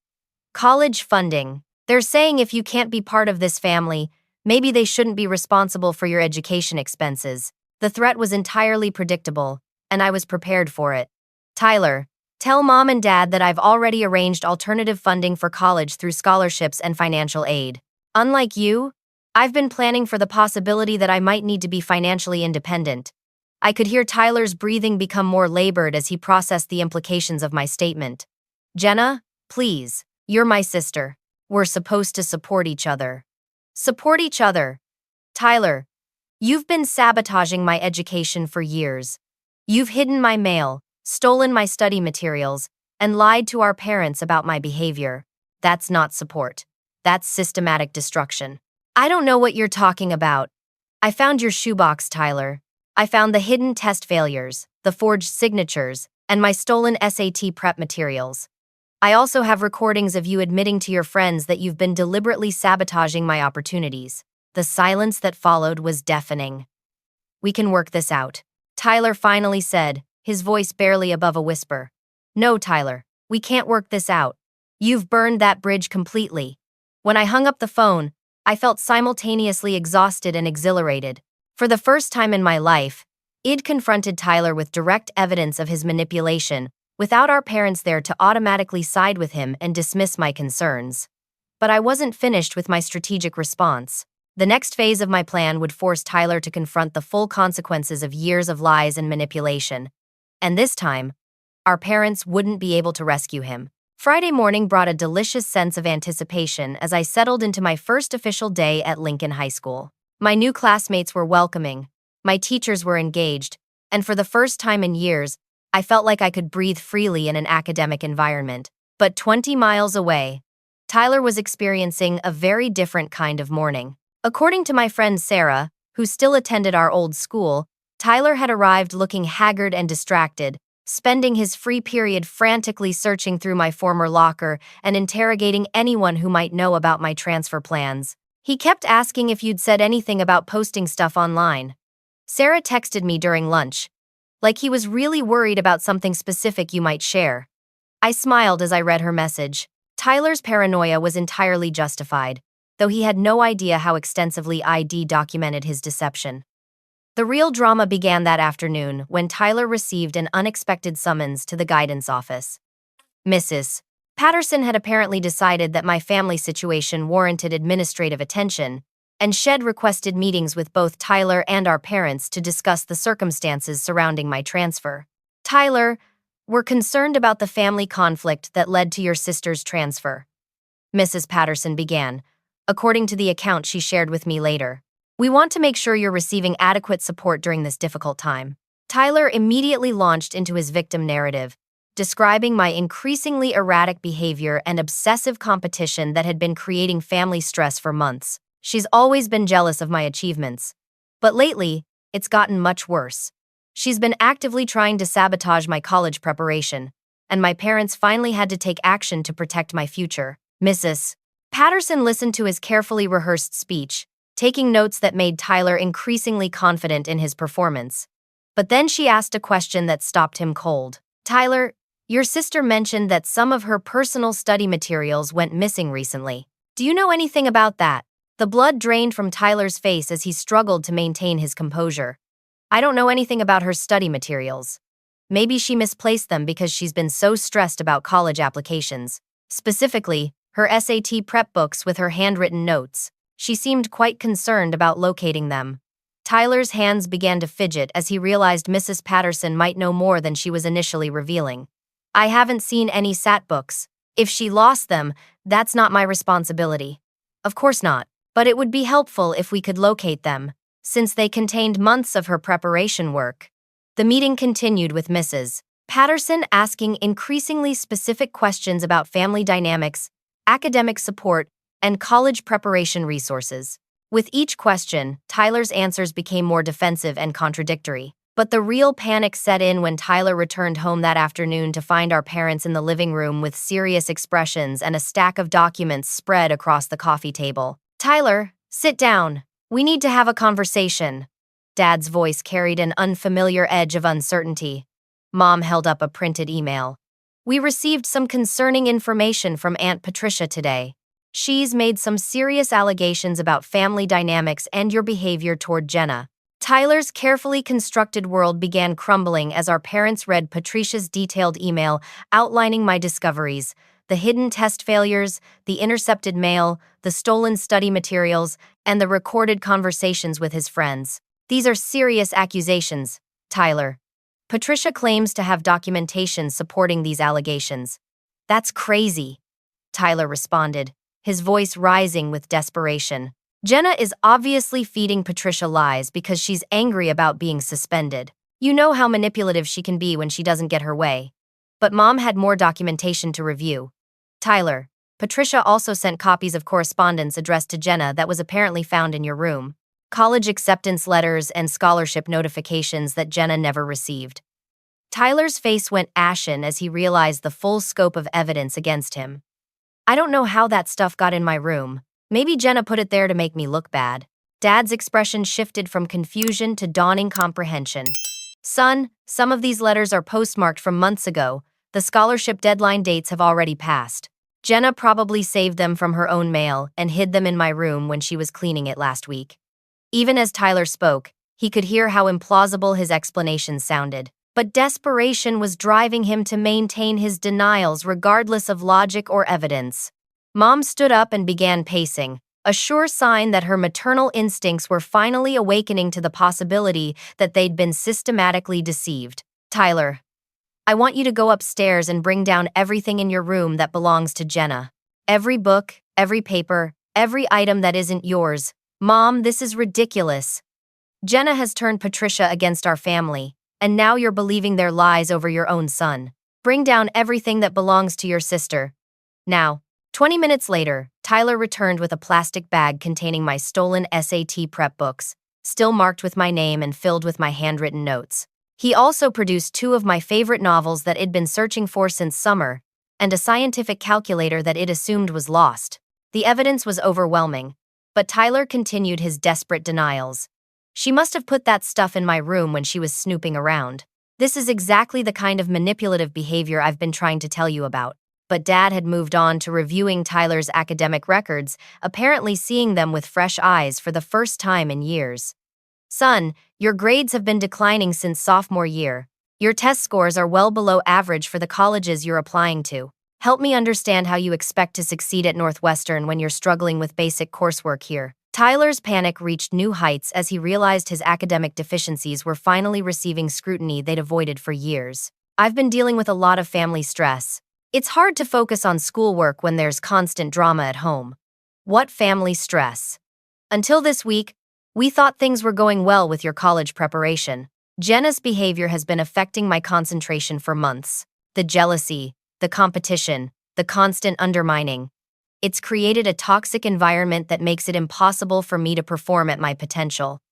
College funding. They're saying if you can't be part of this family, maybe they shouldn't be responsible for your education expenses. The threat was entirely predictable, and I was prepared for it. Tyler, tell Mom and Dad that I've already arranged alternative funding for college through scholarships and financial aid. Unlike you, I've been planning for the possibility that I might need to be financially independent. I could hear Tyler's breathing become more labored as he processed the implications of my statement. Jenna, please, you're my sister. We're supposed to support each other. Support each other. Tyler, you've been sabotaging my education for years. You've hidden my mail, stolen my study materials, and lied to our parents about my behavior. That's not support. That's systematic destruction. I don't know what you're talking about. I found your shoebox, Tyler. I found the hidden test failures, the forged signatures, and my stolen SAT prep materials. I also have recordings of you admitting to your friends that you've been deliberately sabotaging my opportunities. The silence that followed was deafening. We can work this out, Tyler finally said, his voice barely above a whisper. No, Tyler, we can't work this out. You've burned that bridge completely. When I hung up the phone, I felt simultaneously exhausted and exhilarated. For the first time in my life, I'd confronted Tyler with direct evidence of his manipulation, without our parents there to automatically side with him and dismiss my concerns. But I wasn't finished with my strategic response. The next phase of my plan would force Tyler to confront the full consequences of years of lies and manipulation. And this time, our parents wouldn't be able to rescue him. Friday morning brought a delicious sense of anticipation as I settled into my first official day at Lincoln High School. My new classmates were welcoming, my teachers were engaged, and for the first time in years, I felt like I could breathe freely in an academic environment. But 20 miles away, Tyler was experiencing a very different kind of morning. According to my friend Sarah, who still attended our old school, Tyler had arrived looking haggard and distracted, spending his free period frantically searching through my former locker and interrogating anyone who might know about my transfer plans. He kept asking if you'd said anything about posting stuff online. Sarah texted me during lunch, like he was really worried about something specific you might share. I smiled as I read her message. Tyler's paranoia was entirely justified, though he had no idea how extensively ID documented his deception. The real drama began that afternoon when Tyler received an unexpected summons to the guidance office. Mrs. Patterson had apparently decided that my family situation warranted administrative attention, and Shed requested meetings with both Tyler and our parents to discuss the circumstances surrounding my transfer. Tyler, we're concerned about the family conflict that led to your sister's transfer, Mrs. Patterson began, according to the account she shared with me later. We want to make sure you're receiving adequate support during this difficult time. Tyler immediately launched into his victim narrative, describing my increasingly erratic behavior and obsessive competition that had been creating family stress for months. She's always been jealous of my achievements. But lately, it's gotten much worse. She's been actively trying to sabotage my college preparation, and my parents finally had to take action to protect my future. Mrs. Patterson listened to his carefully rehearsed speech, taking notes that made Tyler increasingly confident in his performance. But then she asked a question that stopped him cold. Tyler, your sister mentioned that some of her personal study materials went missing recently. Do you know anything about that? The blood drained from Tyler's face as he struggled to maintain his composure. I don't know anything about her study materials. Maybe she misplaced them because she's been so stressed about college applications. Specifically, her SAT prep books with her handwritten notes. She seemed quite concerned about locating them. Tyler's hands began to fidget as he realized Mrs. Patterson might know more than she was initially revealing. I haven't seen any SAT books. If she lost them, that's not my responsibility. Of course not, but it would be helpful if we could locate them, since they contained months of her preparation work. The meeting continued with Mrs. Patterson asking increasingly specific questions about family dynamics, academic support, and college preparation resources. With each question, Tyler's answers became more defensive and contradictory. But the real panic set in when Tyler returned home that afternoon to find our parents in the living room with serious expressions and a stack of documents spread across the coffee table. "Tyler, sit down. We need to have a conversation." Dad's voice carried an unfamiliar edge of uncertainty. Mom held up a printed email. "We received some concerning information from Aunt Patricia today. She's made some serious allegations about family dynamics and your behavior toward Jenna." Tyler's carefully constructed world began crumbling as our parents read Patricia's detailed email outlining my discoveries, the hidden test failures, the intercepted mail, the stolen study materials, and the recorded conversations with his friends. "These are serious accusations, Tyler. Patricia claims to have documentation supporting these allegations." "That's crazy," Tyler responded, his voice rising with desperation. "Jenna is obviously feeding Patricia lies because she's angry about being suspended. You know how manipulative she can be when she doesn't get her way. But Mom had more documentation to review. Tyler, Patricia also sent copies of correspondence addressed to Jenna that was apparently found in your room. College acceptance letters and scholarship notifications that Jenna never received." Tyler's face went ashen as he realized the full scope of evidence against him. "I don't know how that stuff got in my room. Maybe Jenna put it there to make me look bad." Dad's expression shifted from confusion to dawning comprehension. "Son, some of these letters are postmarked from months ago. The scholarship deadline dates have already passed. Jenna probably saved them from her own mail and hid them in my room when she was cleaning it last week." Even as Tyler spoke, he could hear how implausible his explanations sounded. But desperation was driving him to maintain his denials regardless of logic or evidence. Mom stood up and began pacing, a sure sign that her maternal instincts were finally awakening to the possibility that they'd been systematically deceived. "Tyler, I want you to go upstairs and bring down everything in your room that belongs to Jenna. Every book, every paper, every item that isn't yours. Mom, this is ridiculous. Jenna has turned Patricia against our family, and now you're believing their lies over your own son. Bring down everything that belongs to your sister. Now." 20 minutes later, Tyler returned with a plastic bag containing my stolen SAT prep books, still marked with my name and filled with my handwritten notes. He also produced 2 of my favorite novels that it'd been searching for since summer, and a scientific calculator that it assumed was lost. The evidence was overwhelming, but Tyler continued his desperate denials. "She must have put that stuff in my room when she was snooping around. This is exactly the kind of manipulative behavior I've been trying to tell you about." But Dad had moved on to reviewing Tyler's academic records, apparently seeing them with fresh eyes for the first time in years. "Son, your grades have been declining since sophomore year. Your test scores are well below average for the colleges you're applying to. Help me understand how you expect to succeed at Northwestern when you're struggling with basic coursework here." Tyler's panic reached new heights as he realized his academic deficiencies were finally receiving scrutiny they'd avoided for years. "I've been dealing with a lot of family stress. It's hard to focus on schoolwork when there's constant drama at home." "What family stress?" "Until this week, we thought things were going well with your college preparation. Jenna's behavior has been affecting my concentration for months. The jealousy, the competition, the constant undermining. It's created a toxic environment that makes it impossible for me to perform at my potential."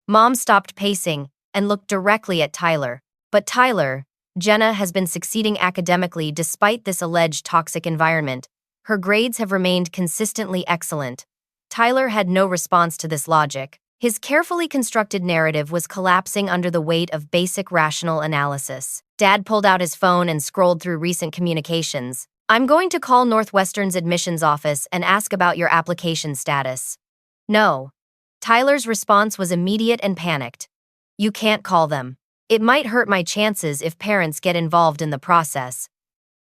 Mom stopped pacing and looked directly at Tyler. "But Tyler, Jenna has been succeeding academically despite this alleged toxic environment. Her grades have remained consistently excellent." Tyler had no response to this logic. His carefully constructed narrative was collapsing under the weight of basic rational analysis. Dad pulled out his phone and scrolled through recent communications. "I'm going to call Northwestern's admissions office and ask about your application status." No. Tyler's response was immediate and panicked. You can't call them. It might hurt my chances if parents get involved in the process.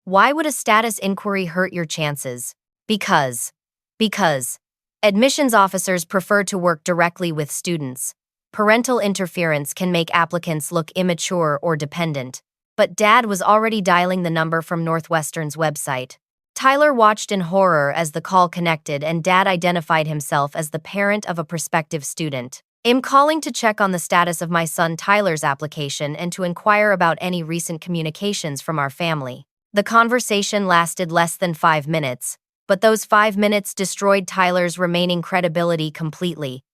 Why would a status inquiry hurt your chances? Because. Because. Admissions officers prefer to work directly with students. Parental interference can make applicants look immature or dependent. But Dad was already dialing the number from Northwestern's website. Tyler watched in horror as the call connected and Dad identified himself as the parent of a prospective student. I'm calling to check on the status of my son Tyler's application and to inquire about any recent communications from our family. The conversation lasted less than 5 minutes, but those 5 minutes destroyed Tyler's remaining credibility completely.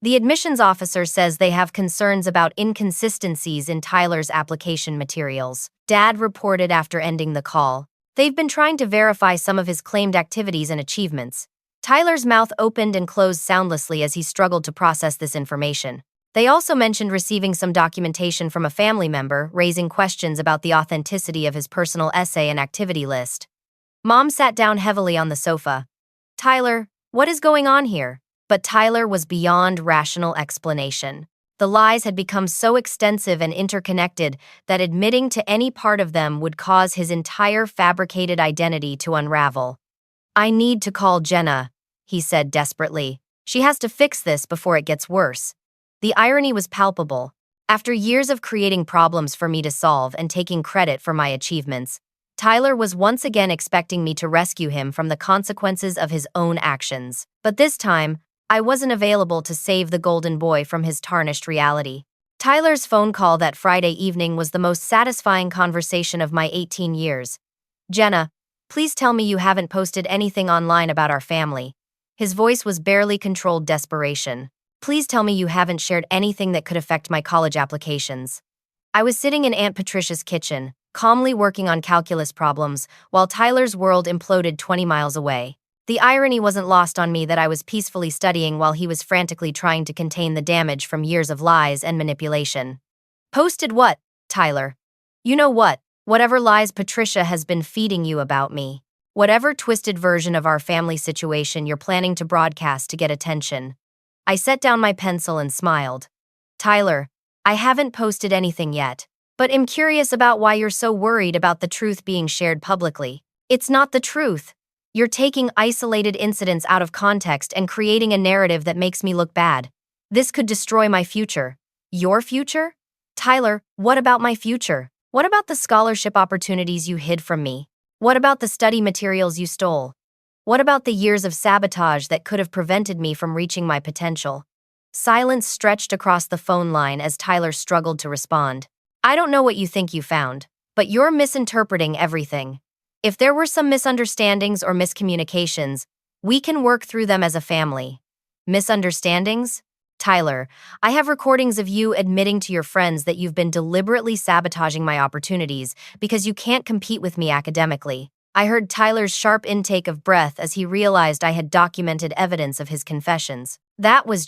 The admissions officer says they have concerns about inconsistencies in Tyler's application materials. Dad reported after ending the call. They've been trying to verify some of his claimed activities and achievements. Tyler's mouth opened and closed soundlessly as he struggled to process this information. They also mentioned receiving some documentation from a family member, raising questions about the authenticity of his personal essay and activity list. Mom sat down heavily on the sofa. Tyler, what is going on here? But Tyler was beyond rational explanation. The lies had become so extensive and interconnected that admitting to any part of them would cause his entire fabricated identity to unravel. I need to call Jenna, he said desperately. She has to fix this before it gets worse. The irony was palpable. After years of creating problems for me to solve and taking credit for my achievements, Tyler was once again expecting me to rescue him from the consequences of his own actions. But this time, I wasn't available to save the golden boy from his tarnished reality. Tyler's phone call that Friday evening was the most satisfying conversation of my 18 years. Jenna, please tell me you haven't posted anything online about our family. His voice was barely controlled desperation. Please tell me you haven't shared anything that could affect my college applications. I was sitting in Aunt Patricia's kitchen, calmly working on calculus problems, while Tyler's world imploded 20 miles away. The irony wasn't lost on me that I was peacefully studying while he was frantically trying to contain the damage from years of lies and manipulation. Posted what, Tyler? You know what? Whatever lies Patricia has been feeding you about me. Whatever twisted version of our family situation you're planning to broadcast to get attention. I set down my pencil and smiled. Tyler, I haven't posted anything yet, but I'm curious about why you're so worried about the truth being shared publicly. It's not the truth. You're taking isolated incidents out of context and creating a narrative that makes me look bad. This could destroy my future. Your future? Tyler, what about my future? What about the scholarship opportunities you hid from me? What about the study materials you stole? What about the years of sabotage that could have prevented me from reaching my potential? Silence stretched across the phone line as Tyler struggled to respond. I don't know what you think you found, but you're misinterpreting everything. If there were some misunderstandings or miscommunications, we can work through them as a family. Misunderstandings? Tyler, I have recordings of you admitting to your friends that you've been deliberately sabotaging my opportunities because you can't compete with me academically. I heard Tyler's sharp intake of breath as he realized I had documented evidence of his confessions. I was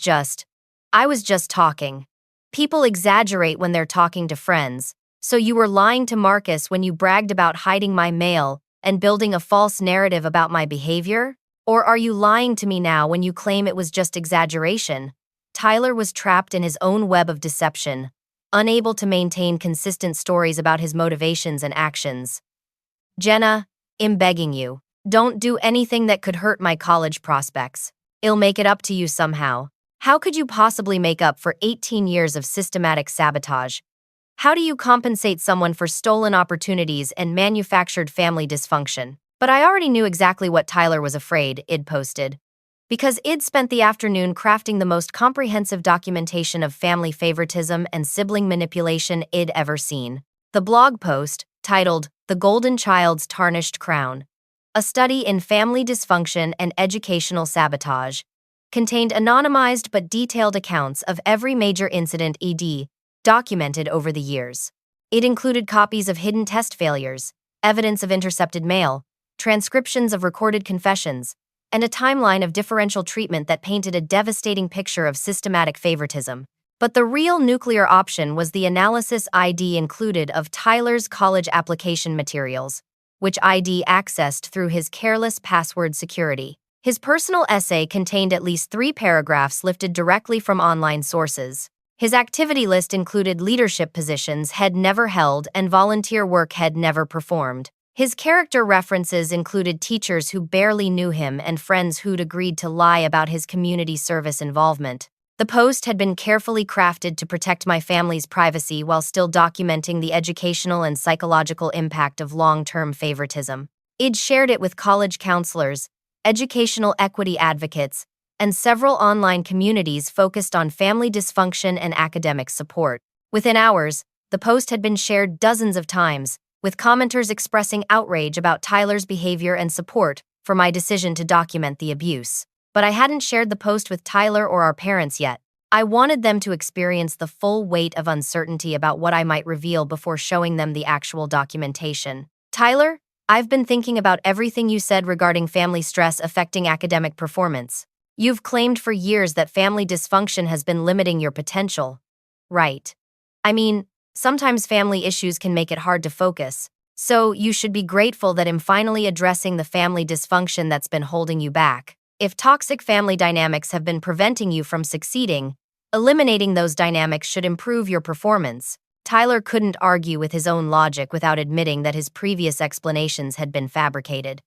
just talking. People exaggerate when they're talking to friends, so you were lying to Marcus when you bragged about hiding my mail and building a false narrative about my behavior? Or are you lying to me now when you claim it was just exaggeration? Tyler was trapped in his own web of deception, unable to maintain consistent stories about his motivations and actions. Jenna, I'm begging you, don't do anything that could hurt my college prospects. I'll make it up to you somehow. How could you possibly make up for 18 years of systematic sabotage? How do you compensate someone for stolen opportunities and manufactured family dysfunction? But I already knew exactly what Tyler was afraid, Id posted. Because Id spent the afternoon crafting the most comprehensive documentation of family favoritism and sibling manipulation Id ever seen. The blog post, titled The Golden Child's Tarnished Crown, a study in family dysfunction and educational sabotage, contained anonymized but detailed accounts of every major incident ED documented over the years. It included copies of hidden test failures, evidence of intercepted mail, transcriptions of recorded confessions, and a timeline of differential treatment that painted a devastating picture of systematic favoritism. But the real nuclear option was the analysis ID included of Tyler's college application materials, which ID accessed through his careless password security. His personal essay contained at least 3 paragraphs lifted directly from online sources. His activity list included leadership positions Head never held and volunteer work Head never performed. His character references included teachers who barely knew him and friends who'd agreed to lie about his community service involvement. The post had been carefully crafted to protect my family's privacy while still documenting the educational and psychological impact of long-term favoritism. I'd shared it with college counselors, educational equity advocates, and several online communities focused on family dysfunction and academic support. Within hours, the post had been shared dozens of times, with commenters expressing outrage about Tyler's behavior and support for my decision to document the abuse. But I hadn't shared the post with Tyler or our parents yet. I wanted them to experience the full weight of uncertainty about what I might reveal before showing them the actual documentation. Tyler, I've been thinking about everything you said regarding family stress affecting academic performance. You've claimed for years that family dysfunction has been limiting your potential. Right. I mean, sometimes family issues can make it hard to focus, so you should be grateful that I'm finally addressing the family dysfunction that's been holding you back. If toxic family dynamics have been preventing you from succeeding, eliminating those dynamics should improve your performance. Tyler couldn't argue with his own logic without admitting that his previous explanations had been fabricated.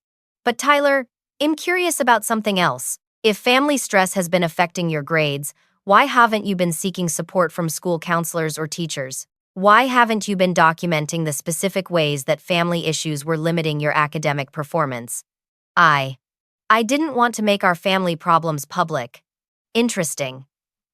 But Tyler, I'm curious about something else. If family stress has been affecting your grades, why haven't you been seeking support from school counselors or teachers? Why haven't you been documenting the specific ways that family issues were limiting your academic performance? I didn't want to make our family problems public. Interesting.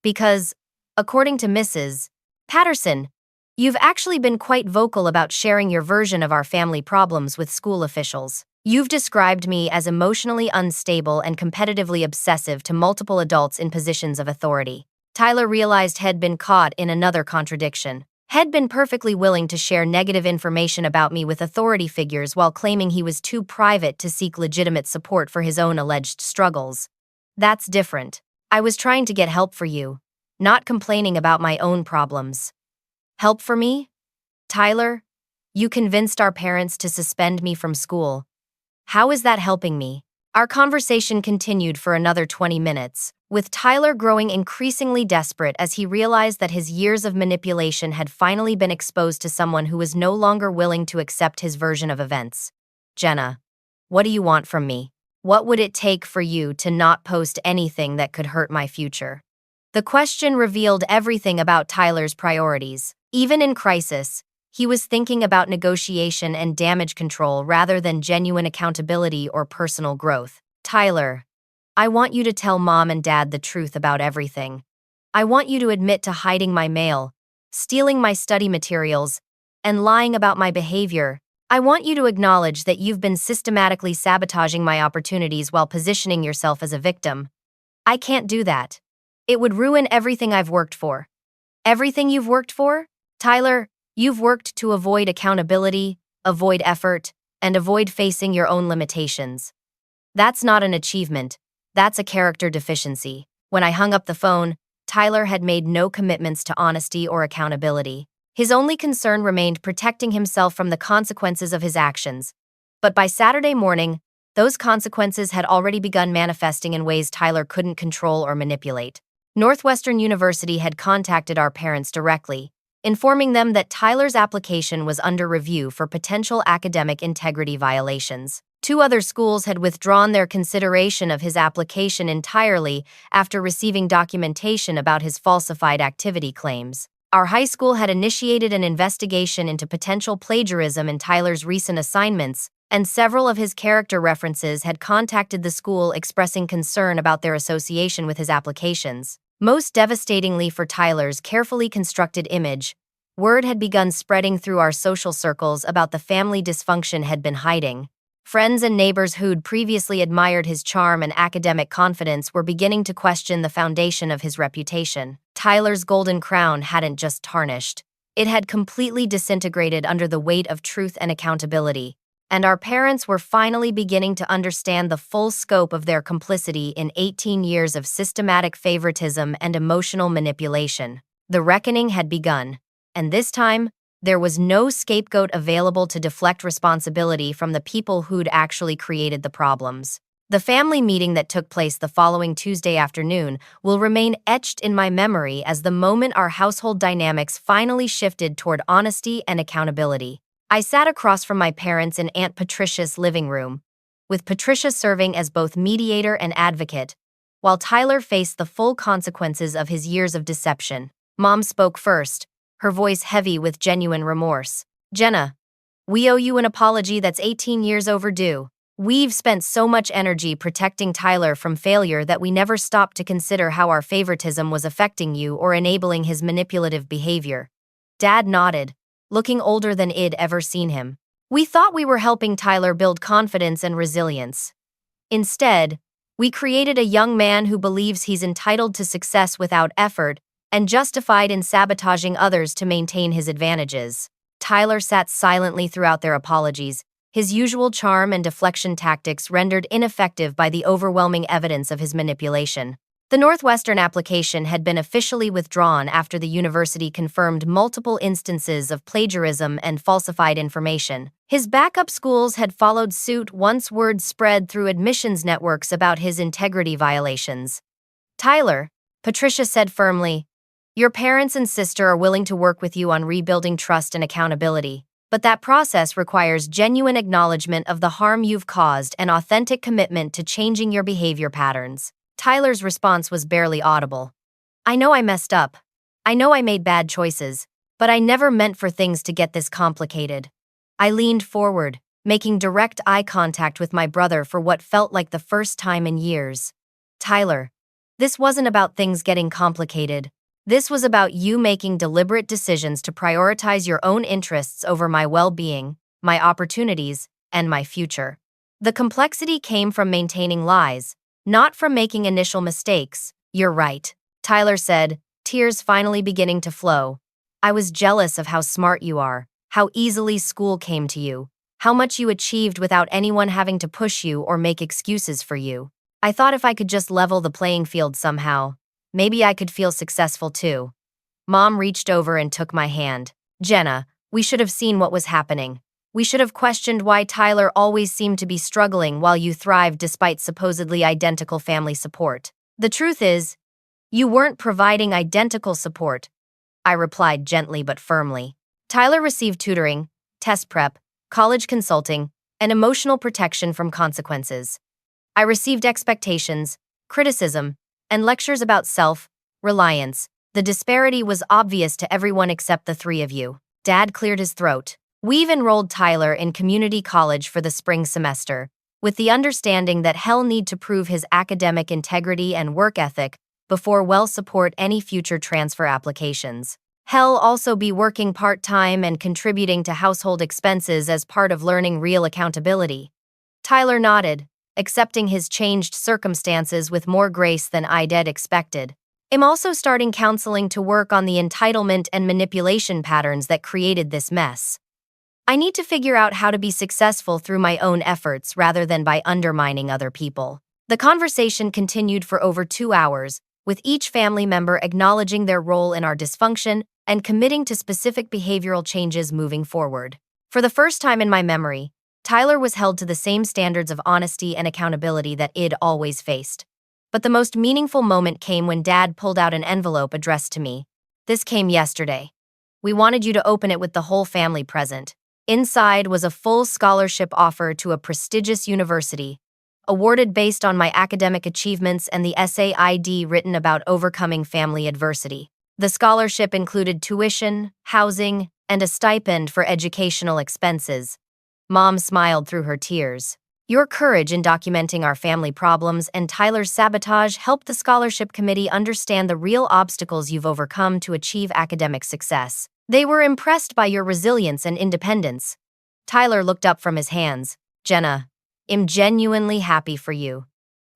Because, according to Mrs. Patterson, you've actually been quite vocal about sharing your version of our family problems with school officials. You've described me as emotionally unstable and competitively obsessive to multiple adults in positions of authority. Tyler realized he'd been caught in another contradiction. He'd been perfectly willing to share negative information about me with authority figures while claiming he was too private to seek legitimate support for his own alleged struggles. That's different. I was trying to get help for you, not complaining about my own problems. Help for me? Tyler, you convinced our parents to suspend me from school. How is that helping me? Our conversation continued for another 20 minutes, with Tyler growing increasingly desperate as he realized that his years of manipulation had finally been exposed to someone who was no longer willing to accept his version of events. Jenna, what do you want from me? What would it take for you to not post anything that could hurt my future? The question revealed everything about Tyler's priorities. Even in crisis, he was thinking about negotiation and damage control rather than genuine accountability or personal growth. Tyler, I want you to tell Mom and Dad the truth about everything. I want you to admit to hiding my mail, stealing my study materials, and lying about my behavior. I want you to acknowledge that you've been systematically sabotaging my opportunities while positioning yourself as a victim. I can't do that. It would ruin everything I've worked for. Everything you've worked for? Tyler, you've worked to avoid accountability, avoid effort, and avoid facing your own limitations. That's not an achievement. That's a character deficiency. When I hung up the phone, Tyler had made no commitments to honesty or accountability. His only concern remained protecting himself from the consequences of his actions. But by Saturday morning, those consequences had already begun manifesting in ways Tyler couldn't control or manipulate. Northwestern University had contacted our parents directly, informing them that Tyler's application was under review for potential academic integrity violations. 2 other schools had withdrawn their consideration of his application entirely after receiving documentation about his falsified activity claims. Our high school had initiated an investigation into potential plagiarism in Tyler's recent assignments, and several of his character references had contacted the school expressing concern about their association with his applications. Most devastatingly for Tyler's carefully constructed image, word had begun spreading through our social circles about the family dysfunction he'd been hiding. Friends and neighbors who'd previously admired his charm and academic confidence were beginning to question the foundation of his reputation. Tyler's golden crown hadn't just tarnished. It had completely disintegrated under the weight of truth and accountability, and our parents were finally beginning to understand the full scope of their complicity in 18 years of systematic favoritism and emotional manipulation. The reckoning had begun, and this time, there was no scapegoat available to deflect responsibility from the people who'd actually created the problems. The family meeting that took place the following Tuesday afternoon will remain etched in my memory as the moment our household dynamics finally shifted toward honesty and accountability. I sat across from my parents in Aunt Patricia's living room, with Patricia serving as both mediator and advocate, while Tyler faced the full consequences of his years of deception. Mom spoke first, her voice heavy with genuine remorse. "Jenna, we owe you an apology that's 18 years overdue. We've spent so much energy protecting Tyler from failure that we never stopped to consider how our favoritism was affecting you or enabling his manipulative behavior." Dad nodded, looking older than I'd ever seen him. "We thought we were helping Tyler build confidence and resilience. Instead, we created a young man who believes he's entitled to success without effort and justified in sabotaging others to maintain his advantages." Tyler sat silently throughout their apologies, his usual charm and deflection tactics rendered ineffective by the overwhelming evidence of his manipulation. The Northwestern application had been officially withdrawn after the university confirmed multiple instances of plagiarism and falsified information. His backup schools had followed suit once word spread through admissions networks about his integrity violations. "Tyler," Patricia said firmly, "your parents and sister are willing to work with you on rebuilding trust and accountability. But that process requires genuine acknowledgement of the harm you've caused and authentic commitment to changing your behavior patterns." Tyler's response was barely audible. "I know I messed up. I know I made bad choices, but I never meant for things to get this complicated." I leaned forward, making direct eye contact with my brother for what felt like the first time in years. "Tyler, this wasn't about things getting complicated. This was about you making deliberate decisions to prioritize your own interests over my well-being, my opportunities, and my future. The complexity came from maintaining lies, not from making initial mistakes." "You're right," Tyler said, tears finally beginning to flow. "I was jealous of how smart you are, how easily school came to you, how much you achieved without anyone having to push you or make excuses for you. I thought if I could just level the playing field somehow, maybe I could feel successful too." Mom reached over and took my hand. "Jenna, we should have seen what was happening. We should have questioned why Tyler always seemed to be struggling while you thrived despite supposedly identical family support. The truth is, you weren't providing identical support," I replied gently but firmly. "Tyler received tutoring, test prep, college consulting, and emotional protection from consequences. I received expectations, criticism, and lectures about self-reliance. The disparity was obvious to everyone except the three of you." Dad cleared his throat. "We've enrolled Tyler in community college for the spring semester, with the understanding that he'll need to prove his academic integrity and work ethic before we'll support any future transfer applications. He'll also be working part-time and contributing to household expenses as part of learning real accountability." Tyler nodded, accepting his changed circumstances with more grace than I'd expected. "I'm also starting counseling to work on the entitlement and manipulation patterns that created this mess. I need to figure out how to be successful through my own efforts rather than by undermining other people." The conversation continued for over 2 hours, with each family member acknowledging their role in our dysfunction and committing to specific behavioral changes moving forward. For the first time in my memory, Tyler was held to the same standards of honesty and accountability that I'd always faced. But the most meaningful moment came when Dad pulled out an envelope addressed to me. "This came yesterday. We wanted you to open it with the whole family present." Inside was a full scholarship offer to a prestigious university, awarded based on my academic achievements and the essay I'd written about overcoming family adversity. The scholarship included tuition, housing, and a stipend for educational expenses. Mom smiled through her tears. "Your courage in documenting our family problems and Tyler's sabotage helped the scholarship committee understand the real obstacles you've overcome to achieve academic success. They were impressed by your resilience and independence." Tyler looked up from his hands. "Jenna, I'm genuinely happy for you.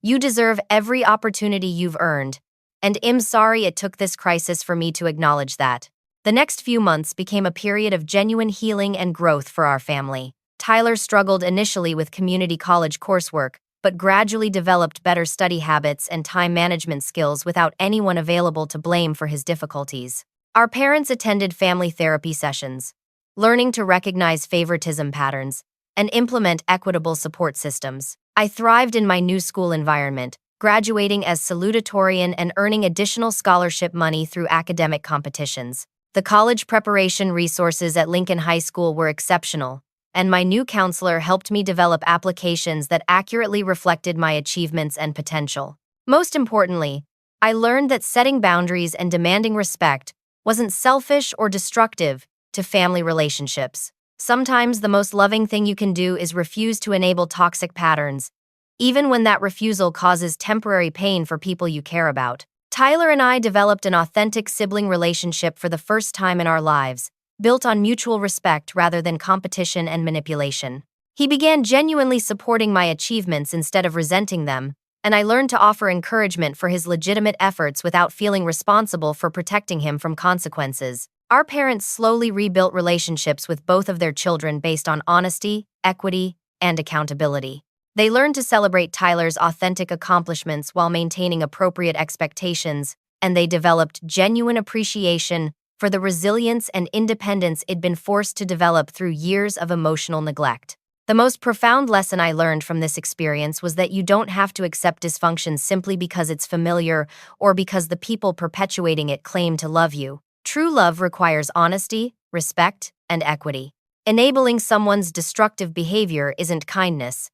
You deserve every opportunity you've earned, and I'm sorry it took this crisis for me to acknowledge that." The next few months became a period of genuine healing and growth for our family. Tyler struggled initially with community college coursework, but gradually developed better study habits and time management skills without anyone available to blame for his difficulties. Our parents attended family therapy sessions, learning to recognize favoritism patterns and implement equitable support systems. I thrived in my new school environment, graduating as salutatorian and earning additional scholarship money through academic competitions. The college preparation resources at Lincoln High School were exceptional, and my new counselor helped me develop applications that accurately reflected my achievements and potential. Most importantly, I learned that setting boundaries and demanding respect wasn't selfish or destructive to family relationships. Sometimes the most loving thing you can do is refuse to enable toxic patterns, even when that refusal causes temporary pain for people you care about. Tyler and I developed an authentic sibling relationship for the first time in our lives, built on mutual respect rather than competition and manipulation. He began genuinely supporting my achievements instead of resenting them, and I learned to offer encouragement for his legitimate efforts without feeling responsible for protecting him from consequences. Our parents slowly rebuilt relationships with both of their children based on honesty, equity, and accountability. They learned to celebrate Tyler's authentic accomplishments while maintaining appropriate expectations, and they developed genuine appreciation for the resilience and independence it'd been forced to develop through years of emotional neglect. The most profound lesson I learned from this experience was that you don't have to accept dysfunction simply because it's familiar or because the people perpetuating it claim to love you. True love requires honesty, respect, and equity. Enabling someone's destructive behavior isn't kindness.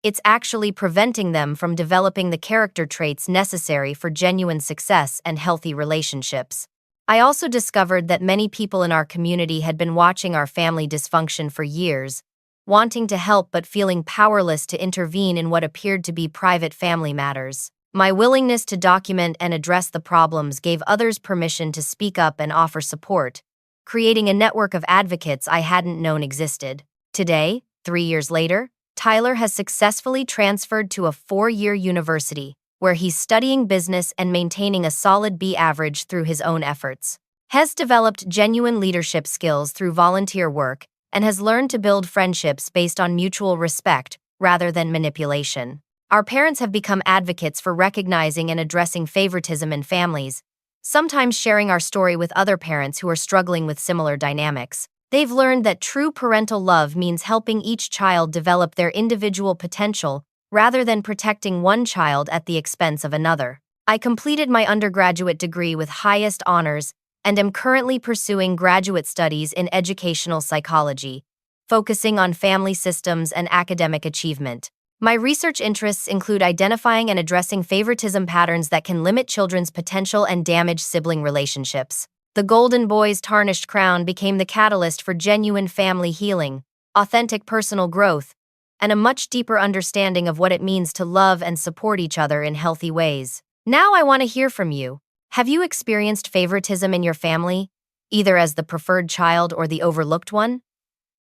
It's actually preventing them from developing the character traits necessary for genuine success and healthy relationships. I also discovered that many people in our community had been watching our family dysfunction for years, wanting to help but feeling powerless to intervene in what appeared to be private family matters. My willingness to document and address the problems gave others permission to speak up and offer support, creating a network of advocates I hadn't known existed. Today, 3 years later, Tyler has successfully transferred to a 4-year university, where he's studying business and maintaining a solid B average through his own efforts. Has developed genuine leadership skills through volunteer work and has learned to build friendships based on mutual respect rather than manipulation. Our parents have become advocates for recognizing and addressing favoritism in families, sometimes sharing our story with other parents who are struggling with similar dynamics. They've learned that true parental love means helping each child develop their individual potential rather than protecting one child at the expense of another. I completed my undergraduate degree with highest honors and am currently pursuing graduate studies in educational psychology, focusing on family systems and academic achievement. My research interests include identifying and addressing favoritism patterns that can limit children's potential and damage sibling relationships. The Golden Boy's tarnished crown became the catalyst for genuine family healing, authentic personal growth, and a much deeper understanding of what it means to love and support each other in healthy ways. Now I want to hear from you. Have you experienced favoritism in your family, either as the preferred child or the overlooked one?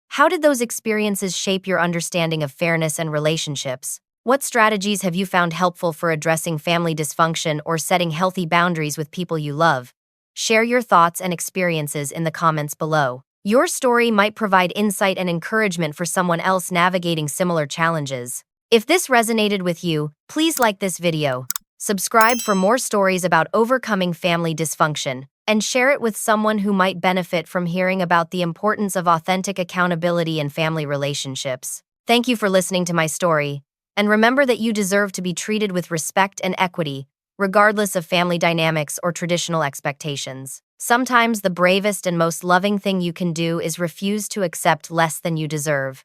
How did those experiences shape your understanding of fairness and relationships? What strategies have you found helpful for addressing family dysfunction or setting healthy boundaries with people you love? Share your thoughts and experiences in the comments below. Your story might provide insight and encouragement for someone else navigating similar challenges. If this resonated with you, please like this video, subscribe for more stories about overcoming family dysfunction, and share it with someone who might benefit from hearing about the importance of authentic accountability in family relationships. Thank you for listening to my story, and remember that you deserve to be treated with respect and equity, regardless of family dynamics or traditional expectations. Sometimes the bravest and most loving thing you can do is refuse to accept less than you deserve.